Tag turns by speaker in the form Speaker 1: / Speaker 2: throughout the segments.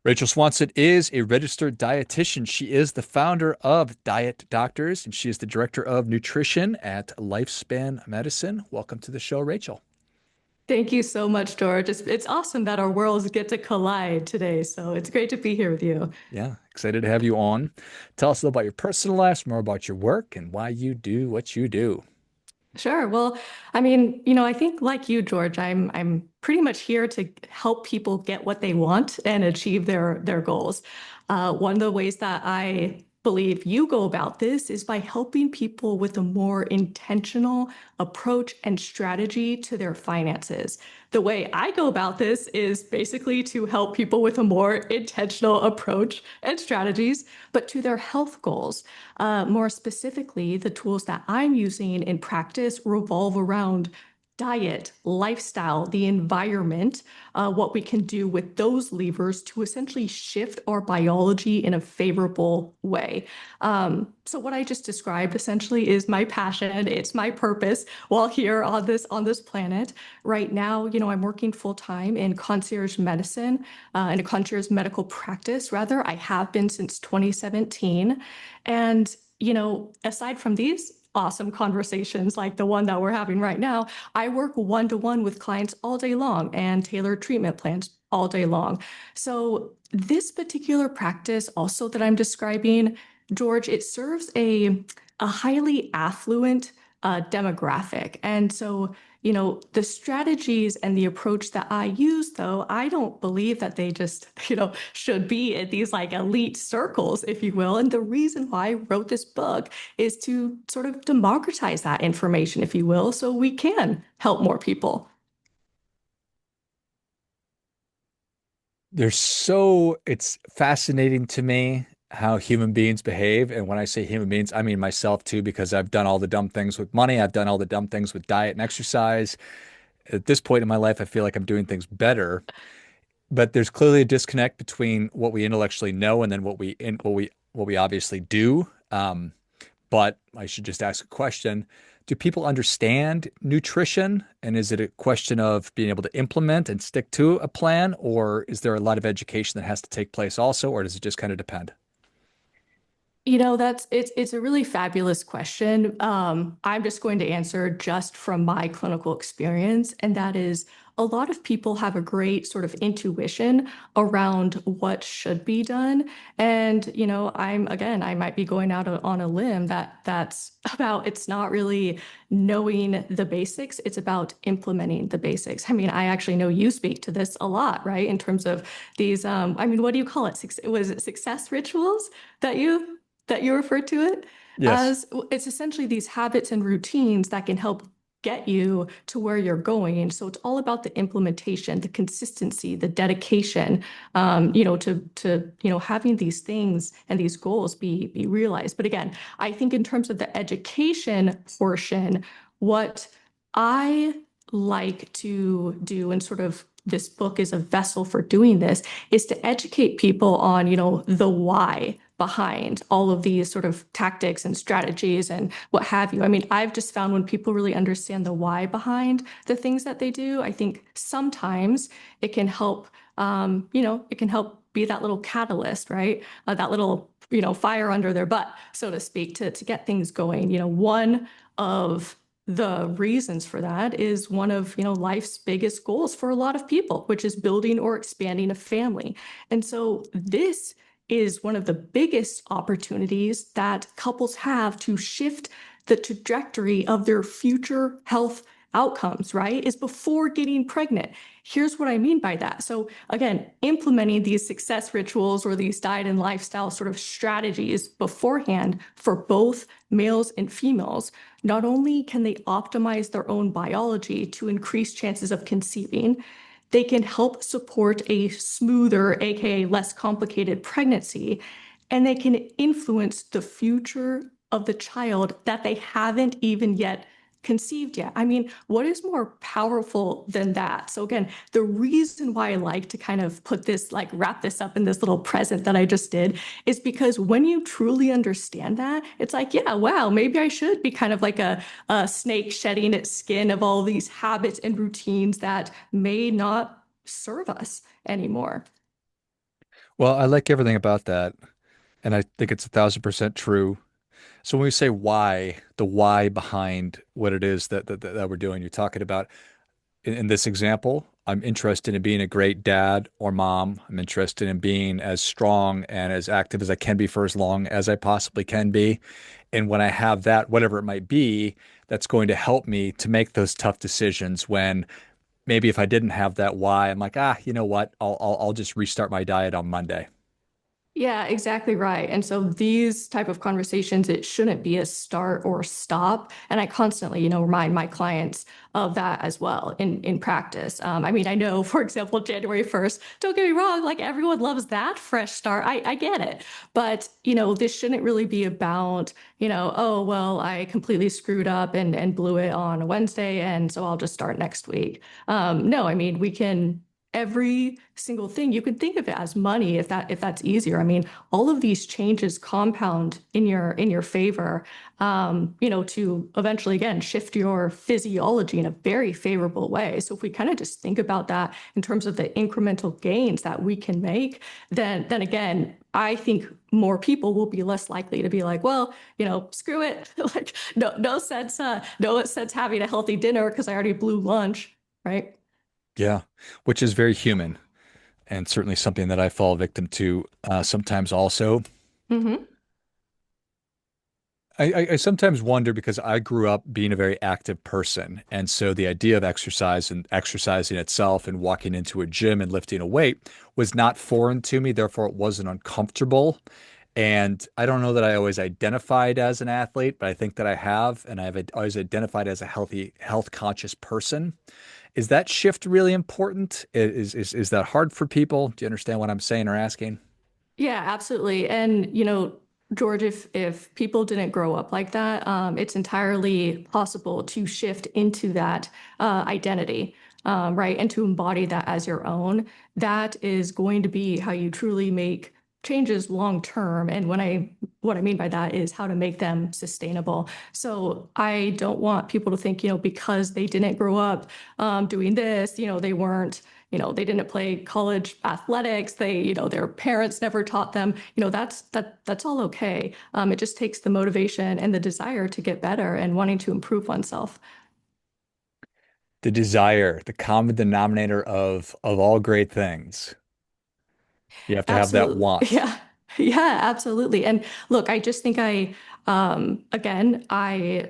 Speaker 1: Rachel Swanson is a registered dietitian. She is the founder of Diet Doctors, and she is the director of nutrition at Lifespan Medicine. Welcome to the show, Rachel.
Speaker 2: Thank you so much, George. It's awesome that our worlds get to collide today. So it's great to be here with you.
Speaker 1: Yeah, excited to have you on. Tell us a little about your personal life, more about your work, and why you do what you do.
Speaker 2: Sure. Well, I think like you, George, I'm pretty much here to help people get what they want and achieve their goals. One of the ways that I believe you go about this is by helping people with a more intentional approach and strategy to their finances. The way I go about this is basically to help people with a more intentional approach and strategies, but to their health goals. More specifically, the tools that I'm using in practice revolve around diet, lifestyle, the environment, what we can do with those levers to essentially shift our biology in a favorable way. So what I just described essentially is my passion. It's my purpose while here on this planet. Right now, I'm working full time in concierge medicine, in a concierge medical practice, rather. I have been since 2017. And, aside from these awesome conversations like the one that we're having right now, I work one-to-one with clients all day long and tailor treatment plans all day long. So this particular practice also that I'm describing, George, it serves a highly affluent demographic. And so, the strategies and the approach that I use, though, I don't believe that they just, should be in these like elite circles, if you will. And the reason why I wrote this book is to sort of democratize that information, if you will, so we can help more people.
Speaker 1: It's fascinating to me how human beings behave. And when I say human beings, I mean myself too, because I've done all the dumb things with money. I've done all the dumb things with diet and exercise. At this point in my life, I feel like I'm doing things better. But there's clearly a disconnect between what we intellectually know and then what we obviously do. But I should just ask a question. Do people understand nutrition? And is it a question of being able to implement and stick to a plan? Or is there a lot of education that has to take place also? Or does it just kind of depend?
Speaker 2: It's a really fabulous question. I'm just going to answer just from my clinical experience, and that is a lot of people have a great sort of intuition around what should be done. And, I might be going out on a limb that's about it's not really knowing the basics, it's about implementing the basics. I mean, I actually know you speak to this a lot, right? In terms of these, what do you call it? Was it success rituals that you referred to it
Speaker 1: Yes.
Speaker 2: as? It's essentially these habits and routines that can help get you to where you're going. And so it's all about the implementation, the consistency, the dedication, to having these things and these goals be realized. But again, I think in terms of the education portion, what I like to do, and sort of this book is a vessel for doing this, is to educate people on, the why behind all of these sort of tactics and strategies and what have you. I mean, I've just found when people really understand the why behind the things that they do, I think sometimes it can help, it can help be that little catalyst, right? That little, fire under their butt, so to speak, to get things going. One of the reasons for that is one of, life's biggest goals for a lot of people, which is building or expanding a family. And so this is one of the biggest opportunities that couples have to shift the trajectory of their future health outcomes, right? Is before getting pregnant. Here's what I mean by that. So again, implementing these success rituals or these diet and lifestyle sort of strategies beforehand for both males and females, not only can they optimize their own biology to increase chances of conceiving, they can help support a smoother, aka less complicated pregnancy, and they can influence the future of the child that they haven't even yet conceived yet. I mean, what is more powerful than that? So again, the reason why I like to kind of put this, like wrap this up in this little present that I just did, is because when you truly understand that, it's like, yeah, wow, maybe I should be kind of like a snake shedding its skin of all these habits and routines that may not serve us anymore.
Speaker 1: Well, I like everything about that, and I think it's 1,000% true. So when we say why, the why behind what it is that we're doing, you're talking about in this example, I'm interested in being a great dad or mom. I'm interested in being as strong and as active as I can be for as long as I possibly can be. And when I have that, whatever it might be, that's going to help me to make those tough decisions when maybe if I didn't have that why, I'm like, you know what? I'll just restart my diet on Monday.
Speaker 2: Yeah, exactly right. And so these type of conversations, it shouldn't be a start or stop. And I constantly, remind my clients of that as well in practice. I mean, I know, for example, January 1st, don't get me wrong, like everyone loves that fresh start. I get it. But, this shouldn't really be about, oh, well, I completely screwed up and blew it on a Wednesday. And so I'll just start next week. No, I mean, we can every single thing you can think of it as money if that's easier. I mean, all of these changes compound in your favor, to eventually again shift your physiology in a very favorable way. So if we kind of just think about that in terms of the incremental gains that we can make, then again, I think more people will be less likely to be like, well, screw it. Like no sense having a healthy dinner because I already blew lunch, right?
Speaker 1: Yeah, which is very human and certainly something that I fall victim to sometimes also.
Speaker 2: Mm-hmm.
Speaker 1: I sometimes wonder because I grew up being a very active person. And so the idea of exercise and exercising itself and walking into a gym and lifting a weight was not foreign to me. Therefore, it wasn't uncomfortable. And I don't know that I always identified as an athlete, but I think that I have. And I've always identified as a healthy, health conscious person. Is that shift really important? Is that hard for people? Do you understand what I'm saying or asking?
Speaker 2: Yeah, absolutely. And George, if people didn't grow up like that, it's entirely possible to shift into that identity, right? And to embody that as your own. That is going to be how you truly make changes long term. And what I mean by that is how to make them sustainable. So I don't want people to think, because they didn't grow up doing this, they weren't they didn't play college athletics. Their parents never taught them. That's all okay. It just takes the motivation and the desire to get better and wanting to improve oneself.
Speaker 1: The desire, the common denominator of all great things. You have to have that
Speaker 2: Absolutely.
Speaker 1: want.
Speaker 2: Yeah. Yeah, absolutely. And look, I just think again, I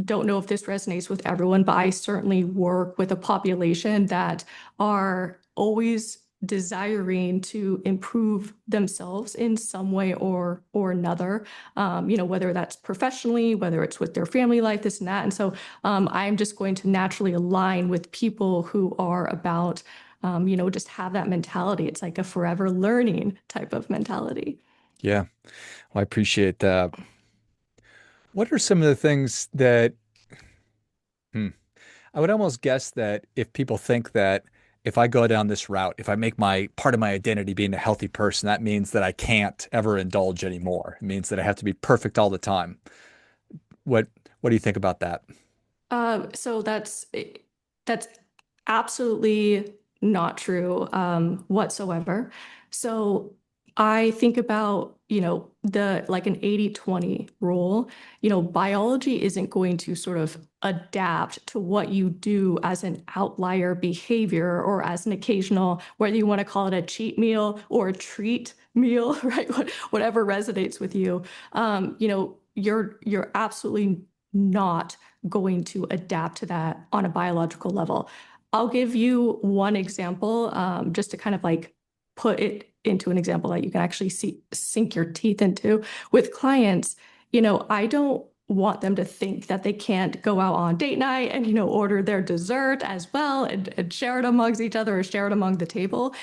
Speaker 2: don't know if this resonates with everyone, but I certainly work with a population that are always desiring to improve themselves in some way or another. Whether that's professionally, whether it's with their family life, this and that. And so I'm just going to naturally align with people who are about just have that mentality. It's like a forever learning type of mentality.
Speaker 1: Yeah, well, I appreciate that. What are some of the things that, hmm, I would almost guess that if people think that if I go down this route, if I make my part of my identity being a healthy person, that means that I can't ever indulge anymore. It means that I have to be perfect all the time. What what do you think about that?
Speaker 2: So that's absolutely not true whatsoever. So I think about, the like an 80-20 rule. Biology isn't going to sort of adapt to what you do as an outlier behavior or as an occasional, whether you want to call it a cheat meal or a treat meal, right? Whatever resonates with you. You're absolutely not going to adapt to that on a biological level. I'll give you one example, just to kind of like put it into an example that you can actually sink your teeth into with clients. I don't want them to think that they can't go out on date night and, order their dessert as well and share it amongst each other or share it among the table.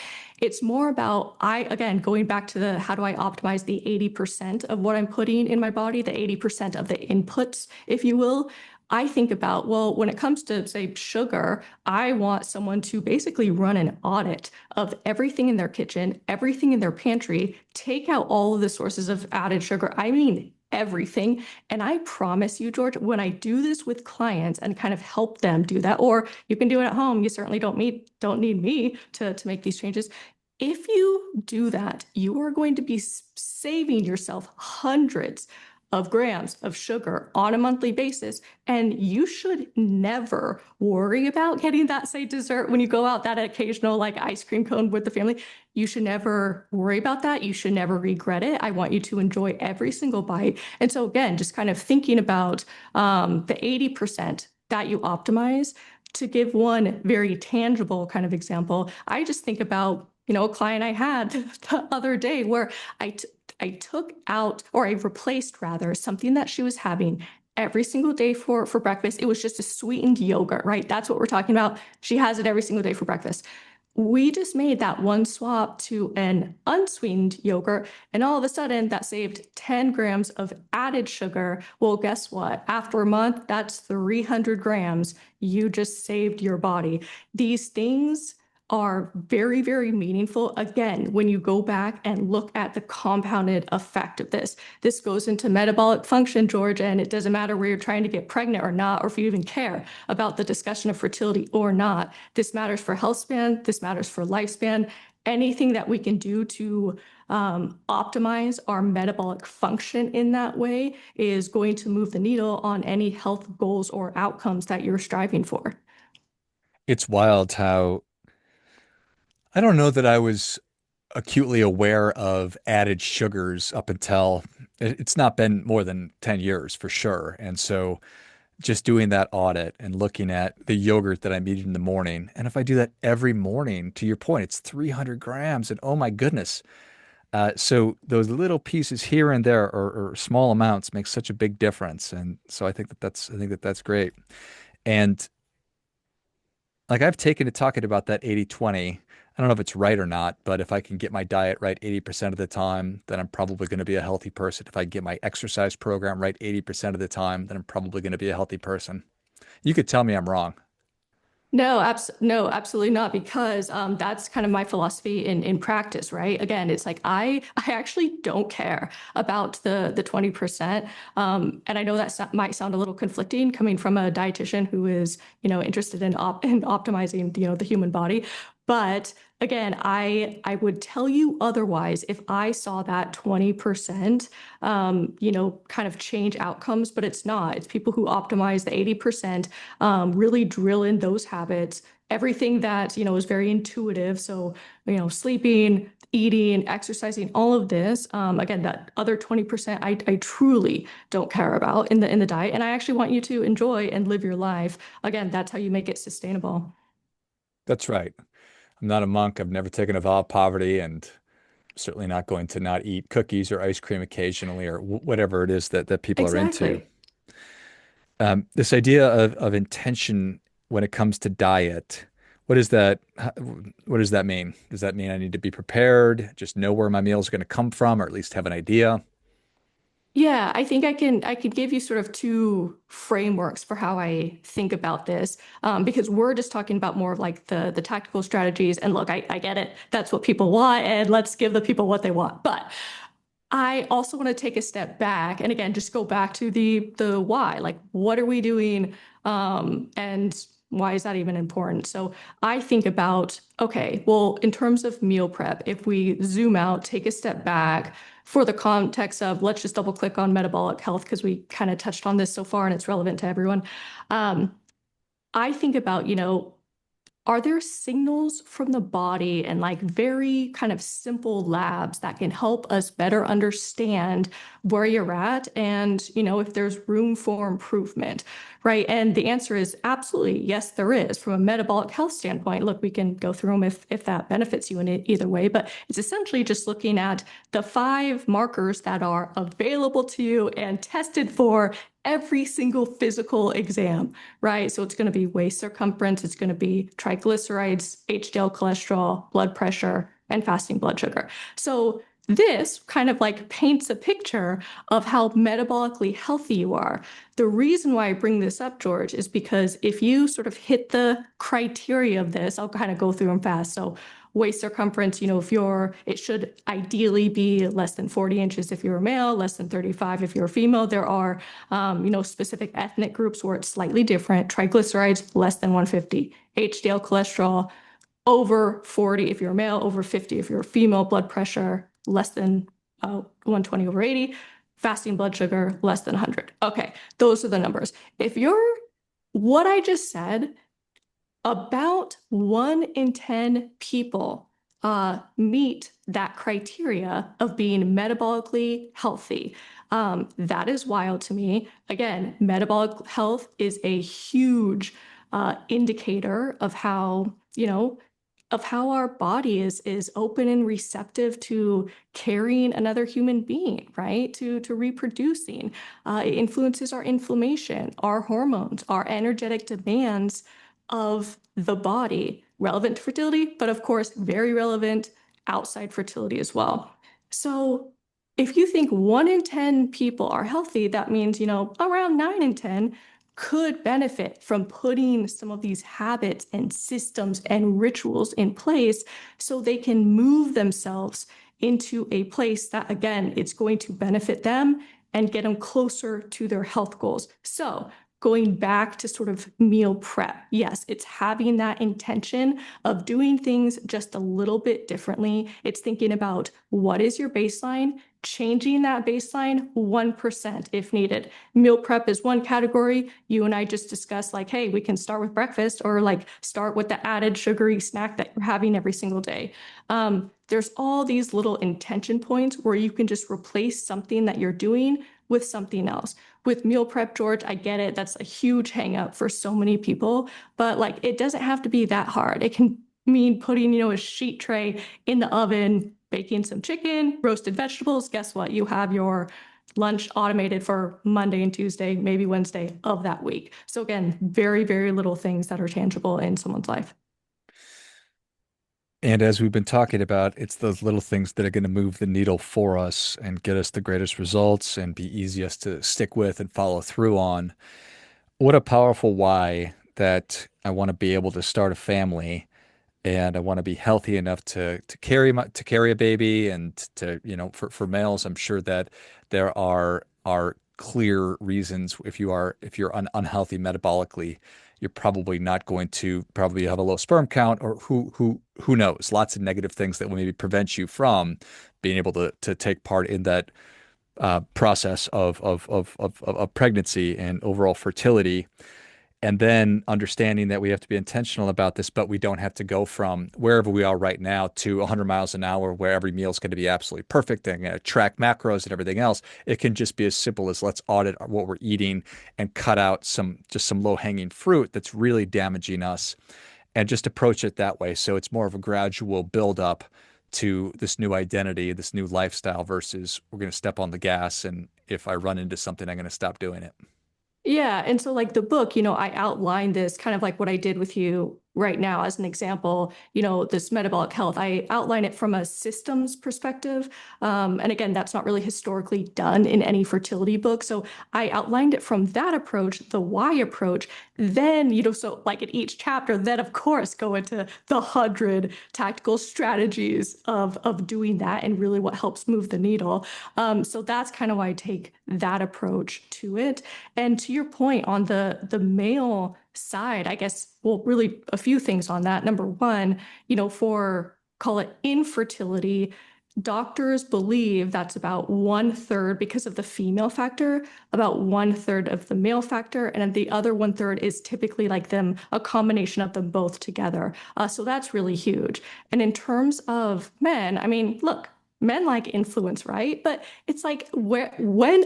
Speaker 2: It's more about, again, going back to the how do I optimize the 80% of what I'm putting in my body, the 80% of the inputs, if you will. I think about, well, when it comes to, say, sugar, I want someone to basically run an audit of everything in their kitchen, everything in their pantry, take out all of the sources of added sugar. I mean, everything. And I promise you, George, when I do this with clients and kind of help them do that, or you can do it at home, you certainly don't need me to make these changes. If you do that, you are going to be saving yourself hundreds of grams of sugar on a monthly basis. And you should never worry about getting that, say, dessert when you go out, that occasional like ice cream cone with the family. You should never worry about that. You should never regret it. I want you to enjoy every single bite. And so, again, just kind of thinking about the 80% that you optimize. To give one very tangible kind of example, I just think about, a client I had the other day where I took out, or I replaced rather, something that she was having every single day for breakfast. It was just a sweetened yogurt, right? That's what we're talking about. She has it every single day for breakfast. We just made that one swap to an unsweetened yogurt, and all of a sudden that saved 10 grams of added sugar. Well, guess what? After a month, that's 300 grams you just saved your body. These things are very, very meaningful. Again, when you go back and look at the compounded effect of this, this goes into metabolic function, George, and it doesn't matter where you're trying to get pregnant or not, or if you even care about the discussion of fertility or not. This matters for health span. This matters for lifespan. Anything that we can do to optimize our metabolic function in that way is going to move the needle on any health goals or outcomes that you're striving for.
Speaker 1: It's wild how I don't know that I was acutely aware of added sugars up until it's not been more than 10 years for sure. And so just doing that audit and looking at the yogurt that I'm eating in the morning. And if I do that every morning, to your point, it's 300 grams. And oh my goodness. So those little pieces here and there or small amounts make such a big difference. And so I think that that's great. And like I've taken to talking about that 80/20. I don't know if it's right or not, but if I can get my diet right 80% of the time, then I'm probably going to be a healthy person. If I get my exercise program right 80% of the time, then I'm probably going to be a healthy person. You could tell me I'm wrong.
Speaker 2: No, absolutely not, because that's kind of my philosophy in practice, right? Again, it's like I actually don't care about the 20%. And I know that might sound a little conflicting coming from a dietitian who is, interested in optimizing, the human body. But again, I would tell you otherwise if I saw that 20%, kind of change outcomes, but it's not. It's people who optimize the 80%, really drill in those habits, everything that, is very intuitive. So, sleeping, eating, exercising, all of this. Again, that other 20%, I truly don't care about in the diet. And I actually want you to enjoy and live your life. Again, that's how you make it sustainable.
Speaker 1: That's right. I'm not a monk. I've never taken a vow of poverty and certainly not going to not eat cookies or ice cream occasionally or whatever it is that people are into.
Speaker 2: Exactly.
Speaker 1: This idea of intention when it comes to diet, what is that? What does that mean? Does that mean I need to be prepared, just know where my meals are going to come from, or at least have an idea?
Speaker 2: Yeah, I think I can give you sort of two frameworks for how I think about this, because we're just talking about more of like the tactical strategies. And look, I get it. That's what people want, and let's give the people what they want. But I also want to take a step back and again just go back to the why. Like, what are we doing? And why is that even important? So I think about, okay, well, in terms of meal prep, if we zoom out, take a step back for the context of, let's just double click on metabolic health because we kind of touched on this so far and it's relevant to everyone. Um, I think about, are there signals from the body and like very kind of simple labs that can help us better understand where you're at and, if there's room for improvement, right? And the answer is absolutely yes, there is. From a metabolic health standpoint, look, we can go through them if that benefits you in either way, but it's essentially just looking at the 5 markers that are available to you and tested for every single physical exam, right? So it's going to be waist circumference, it's going to be triglycerides, HDL cholesterol, blood pressure, and fasting blood sugar. So this kind of like paints a picture of how metabolically healthy you are. The reason why I bring this up, George, is because if you sort of hit the criteria of this, I'll kind of go through them fast. So waist circumference, it should ideally be less than 40 inches if you're a male, less than 35 if you're a female. There are, specific ethnic groups where it's slightly different. Triglycerides, less than 150. HDL cholesterol, over 40 if you're a male, over 50 if you're a female, blood pressure less than 120 over 80, fasting blood sugar less than 100. Okay, those are the numbers. If you're what I just said, about 1 in 10 people meet that criteria of being metabolically healthy. That is wild to me. Again, metabolic health is a huge indicator of how, of how our body is open and receptive to carrying another human being, right? To reproducing. It influences our inflammation, our hormones, our energetic demands of the body, relevant to fertility, but of course, very relevant outside fertility as well. So if you think 1 in 10 people are healthy, that means, around 9 in 10 could benefit from putting some of these habits and systems and rituals in place so they can move themselves into a place that, again, it's going to benefit them and get them closer to their health goals. So going back to sort of meal prep, yes, it's having that intention of doing things just a little bit differently. It's thinking about what is your baseline, changing that baseline 1% if needed. Meal prep is one category. You and I just discussed like, hey, we can start with breakfast or like start with the added sugary snack that you're having every single day. There's all these little intention points where you can just replace something that you're doing with something else. With meal prep, George, I get it. That's a huge hang up for so many people, but like it doesn't have to be that hard. It can mean putting, a sheet tray in the oven, baking some chicken, roasted vegetables. Guess what? You have your lunch automated for Monday and Tuesday, maybe Wednesday of that week. So again, very, very little things that are tangible in someone's life.
Speaker 1: And as we've been talking about, it's those little things that are going to move the needle for us and get us the greatest results and be easiest to stick with and follow through on. What a powerful why that I want to be able to start a family and I want to be healthy enough to carry a baby and to, for males, I'm sure that there are clear reasons if you're unhealthy metabolically, you're probably not going to probably have a low sperm count or who knows, lots of negative things that will maybe prevent you from being able to take part in that process of pregnancy and overall fertility. And then understanding that we have to be intentional about this, but we don't have to go from wherever we are right now to 100 miles an hour, where every meal is going to be absolutely perfect and track macros and everything else. It can just be as simple as let's audit what we're eating and cut out some low-hanging fruit that's really damaging us and just approach it that way. So it's more of a gradual build up to this new identity, this new lifestyle versus we're going to step on the gas. And if I run into something, I'm going to stop doing it.
Speaker 2: Yeah. And so, like the book, I outlined this kind of like what I did with you right now as an example, this metabolic health. I outline it from a systems perspective. And again, that's not really historically done in any fertility book. So I outlined it from that approach, the why approach. Then, so like in each chapter, then of course go into the 100 tactical strategies of doing that and really what helps move the needle. So that's kind of why I take that approach to it. And to your point on the male side, I guess, well, really a few things on that. Number one, for call it infertility, doctors believe that's about 1/3 because of the female factor, about 1/3 of the male factor, and then the other 1/3 is typically like them, a combination of them both together. So that's really huge. And in terms of men, I mean, look, men like influence, right? But it's like when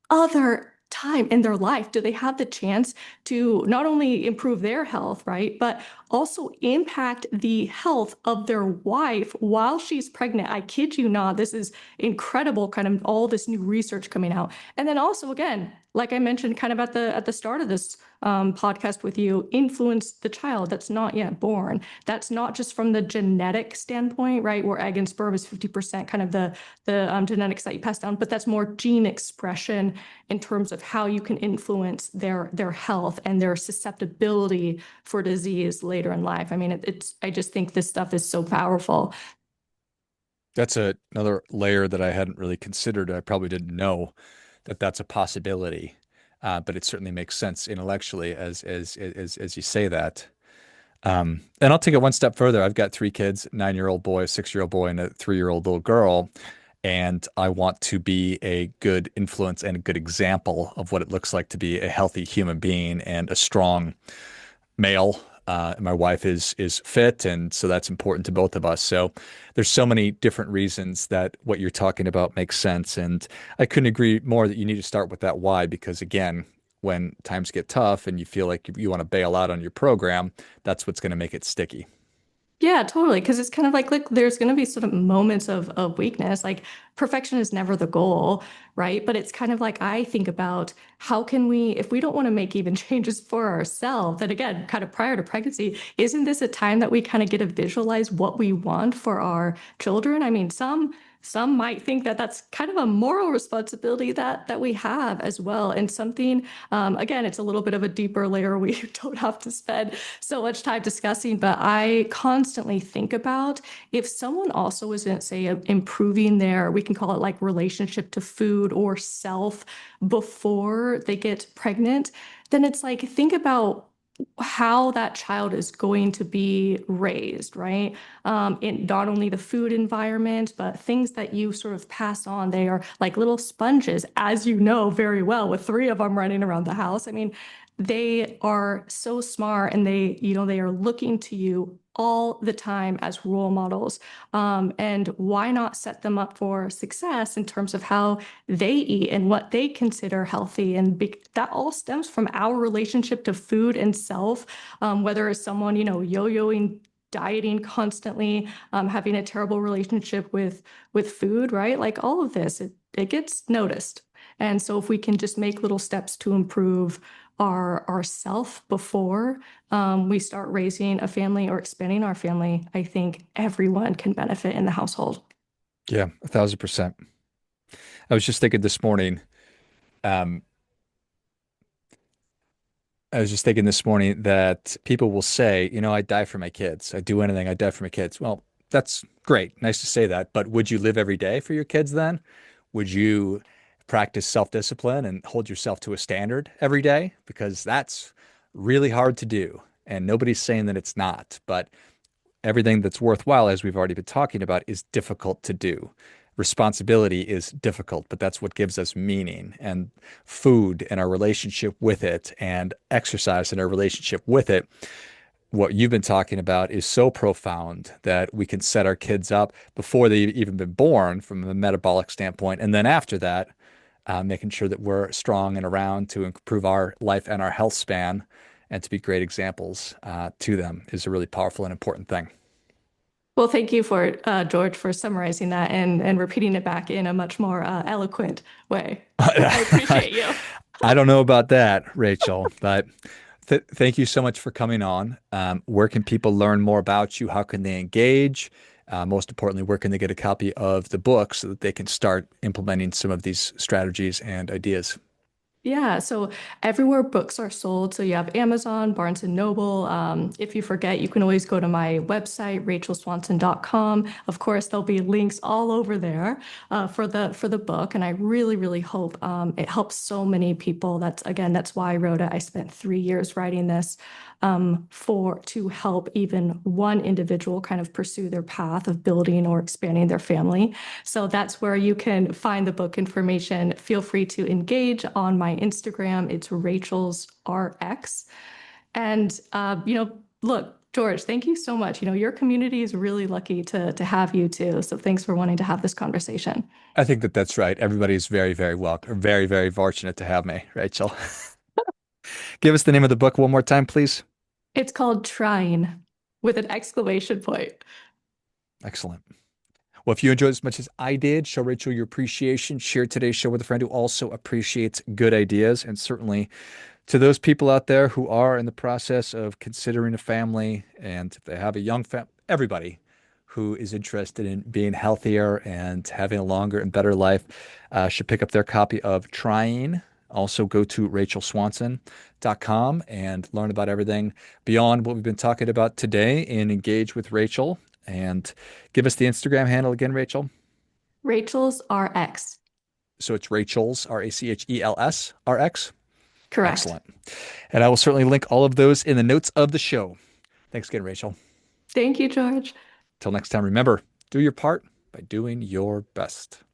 Speaker 2: other time in their life do they have the chance to not only improve their health, right, but also impact the health of their wife while she's pregnant? I kid you not, this is incredible, kind of all this new research coming out. And then also, again, like I mentioned kind of at the start of this podcast with you, influence the child that's not yet born. That's not just from the genetic standpoint, right, where egg and sperm is 50% kind of the genetics that you pass down, but that's more gene expression in terms of how you can influence their health and their susceptibility for disease later in life. I mean, I just think this stuff is so powerful.
Speaker 1: That's another layer that I hadn't really considered. I probably didn't know that that's a possibility, but it certainly makes sense intellectually as you say that. And I'll take it one step further. I've got three kids, 9-year-old boy, a 6-year-old boy, and a 3-year-old little girl. And I want to be a good influence and a good example of what it looks like to be a healthy human being and a strong male. My wife is fit, and so that's important to both of us. So there's so many different reasons that what you're talking about makes sense, and I couldn't agree more that you need to start with that why, because again, when times get tough and you feel like you want to bail out on your program, that's what's going to make it sticky.
Speaker 2: Yeah, totally. Because it's kind of like, look, there's going to be sort of moments of weakness. Like perfection is never the goal, right? But it's kind of like I think about how can we, if we don't want to make even changes for ourselves, then again, kind of prior to pregnancy, isn't this a time that we kind of get to visualize what we want for our children? I mean, some might think that that's kind of a moral responsibility that we have as well, and something again, it's a little bit of a deeper layer we don't have to spend so much time discussing, but I constantly think about if someone also isn't, say, improving their, we can call it like relationship to food or self before they get pregnant, then it's like, think about how that child is going to be raised, right? In not only the food environment, but things that you sort of pass on. They are like little sponges, as you know very well, with three of them running around the house. I mean, they are so smart and they are looking to you all the time as role models. And why not set them up for success in terms of how they eat and what they consider healthy? And that all stems from our relationship to food and self, whether it's someone, yo-yoing, dieting constantly, having a terrible relationship with food, right? Like all of this, it gets noticed. And so if we can just make little steps to improve our self before we start raising a family or expanding our family, I think everyone can benefit in the household.
Speaker 1: Yeah, 1,000%. I was just thinking this morning, um, I was just thinking this morning that people will say, I die for my kids. I do anything, I die for my kids. Well, that's great. Nice to say that. But would you live every day for your kids then? Would you practice self-discipline and hold yourself to a standard every day? Because that's really hard to do. And nobody's saying that it's not. But everything that's worthwhile, as we've already been talking about, is difficult to do. Responsibility is difficult, but that's what gives us meaning. And food and our relationship with it, and exercise and our relationship with it, what you've been talking about is so profound that we can set our kids up before they've even been born from a metabolic standpoint. And then after that, making sure that we're strong and around to improve our life and our health span and to be great examples to them is a really powerful and important thing.
Speaker 2: Well, thank you for George for summarizing that and repeating it back in a much more eloquent way. I appreciate you.
Speaker 1: I don't know about that, Rachel, but thank you so much for coming on. Where can people learn more about you? How can they engage? Most importantly, where can they get a copy of the book so that they can start implementing some of these strategies and ideas?
Speaker 2: Yeah, so everywhere books are sold. So you have Amazon, Barnes and Noble. If you forget, you can always go to my website, rachelswanson.com. Of course, there'll be links all over there for the book. And I really, really hope it helps so many people. That's why I wrote it. I spent 3 years writing this for to help even one individual kind of pursue their path of building or expanding their family. So that's where you can find the book information. Feel free to engage on my Instagram. It's Rachel's RX. And look, George, thank you so much. Your community is really lucky to have you too. So thanks for wanting to have this conversation.
Speaker 1: I think that that's right. Everybody's very, very welcome, very, very fortunate to have me, Rachel. Give us the name of the book one more time, please.
Speaker 2: It's called Trying with an exclamation point.
Speaker 1: Excellent. Well, if you enjoyed as much as I did, show Rachel your appreciation. Share today's show with a friend who also appreciates good ideas. And certainly to those people out there who are in the process of considering a family and if they have a young family, everybody who is interested in being healthier and having a longer and better life should pick up their copy of Trying. Also, go to rachelswanson.com and learn about everything beyond what we've been talking about today and engage with Rachel. And give us the Instagram handle again, Rachel.
Speaker 2: Rachel's RX.
Speaker 1: So it's Rachel's, Rachels, RX.
Speaker 2: Correct.
Speaker 1: Excellent. And I will certainly link all of those in the notes of the show. Thanks again, Rachel.
Speaker 2: Thank you, George.
Speaker 1: Till next time, remember, do your part by doing your best.